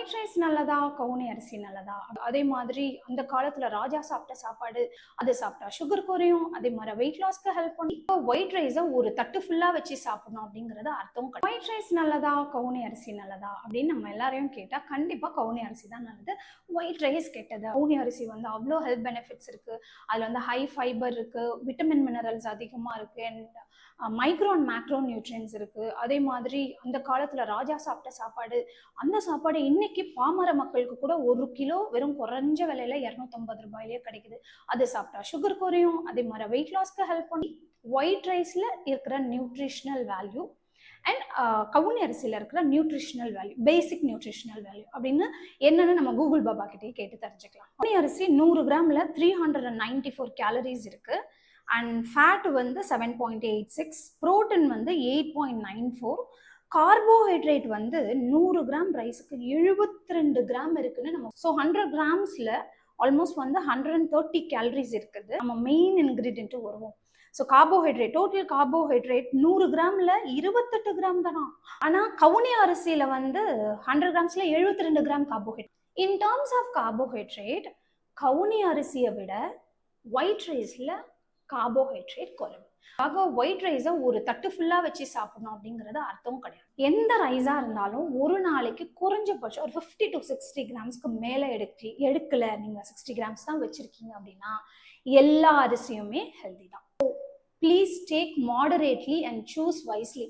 White rice நல்லதா? கவுனி அரிசி நல்லதா? அதே மாதிரி அந்த காலத்துல ராஜா சாப்பிட்ட சாப்பாடு, அது சாப்பிட்டா சுகர் குறையும். அதே மாதிரி வெயிட் லாஸ்க்கு ஹெல்ப் பண்ணும். இப்போ ஒயிட் ரைஸ ஒரு தட்டு ஃபுல்லா வச்சு சாப்பிடணும் அப்படிங்கிறது அர்த்தம் கிடையாது. ஒயிட் ரைஸ் நல்லதா? கவுனி அரிசி நல்லதா? அப்படின்னு நம்ம எல்லாரையும் கேட்டா கண்டிப்பா கவுனி அரிசி தான் நல்லது. ஒயிட் ரைஸ் கெட்டது. கவுனி அரிசி வந்து அவ்வளோ ஹெல்த் பெனிஃபிட்ஸ் இருக்கு. அதுல வந்து ஹை ஃபைபர் இருக்கு, விட்டமின் மினரல்ஸ் அதிகமா இருக்கு, and micro and macro nutrients இருக்கு. அதே மாதிரி அந்த காலத்துல ராஜா சாப்பிட்ட சாப்பாடு, அந்த சாப்பாடு இன்னைக்கு பாமர மக்களுக்கு கூட 1 கிலோ வெறும் குறைஞ்ச விலையில 250 ரூபாயிலே கிடைக்குது. அது சாப்பிட்டா சுகர் குறையும். அதே மாதிரி வெயிட் லாஸ்க்கு ஹெல்ப் பண்ணும். ஒயிட் ரைஸ்ல இருக்கிற நியூட்ரிஷனல் வேல்யூ அண்ட் கவுனி அரிசியில் இருக்கிற நியூட்ரிஷனல் வேல்யூ, பேசிக் நியூட்ரிஷனல் வேல்யூ அப்படின்னு என்னன்னு நம்ம கூகுள் பாபா கிட்டே கேட்டு தெரிஞ்சுக்கலாம். கவுனி அரிசி 100 கிராம்ல 394 கேலரிஸ் இருக்கு. அண்ட் ஃபேட் வந்து 7.86, புரோட்டீன் வந்து 8.94, கார்போஹைட்ரேட் வந்து 100 கிராம் ரைஸுக்கு 72 கிராம் இருக்குன்னு நம்ம. ஸோ 100 கிராம்ஸ்ல ஆல்மோஸ்ட் வந்து 130 கேலரிஸ் இருக்குது. நம்ம மெயின் இன்கிரீடியன்ட்டு வருவோம். ஸோ கார்போஹைட்ரேட், டோட்டல் கார்போஹைட்ரேட் 100 கிராம்ல 28 கிராம் தானா. ஆனா கவுனி அரிசியில வந்து 100 கிராம்ஸ்ல 72 gram carbohydrate. In terms of carbohydrate கவுனி அரிசியை விட ஒயிட் ரைஸ்ல கார்போஹைட்ரேட் குறைவு. ஆக ஒயிட் ரைஸை ஒரு தட்டு ஃபுல்லா வச்சு சாப்பிடணும் அப்படிங்கிறது அர்த்தம் கிடையாது. எந்த ரைஸா இருந்தாலும் ஒரு நாளைக்கு குறைஞ்சபட்சம் ஒரு 50 to 60 கிராம்ஸ்க்கு மேல எடுக்கல, நீங்க 60 கிராம்ஸ் தான் வச்சிருக்கீங்க அப்படின்னா எல்லா அரிசியுமே ஹெல்தி தான். Please take moderately and choose wisely.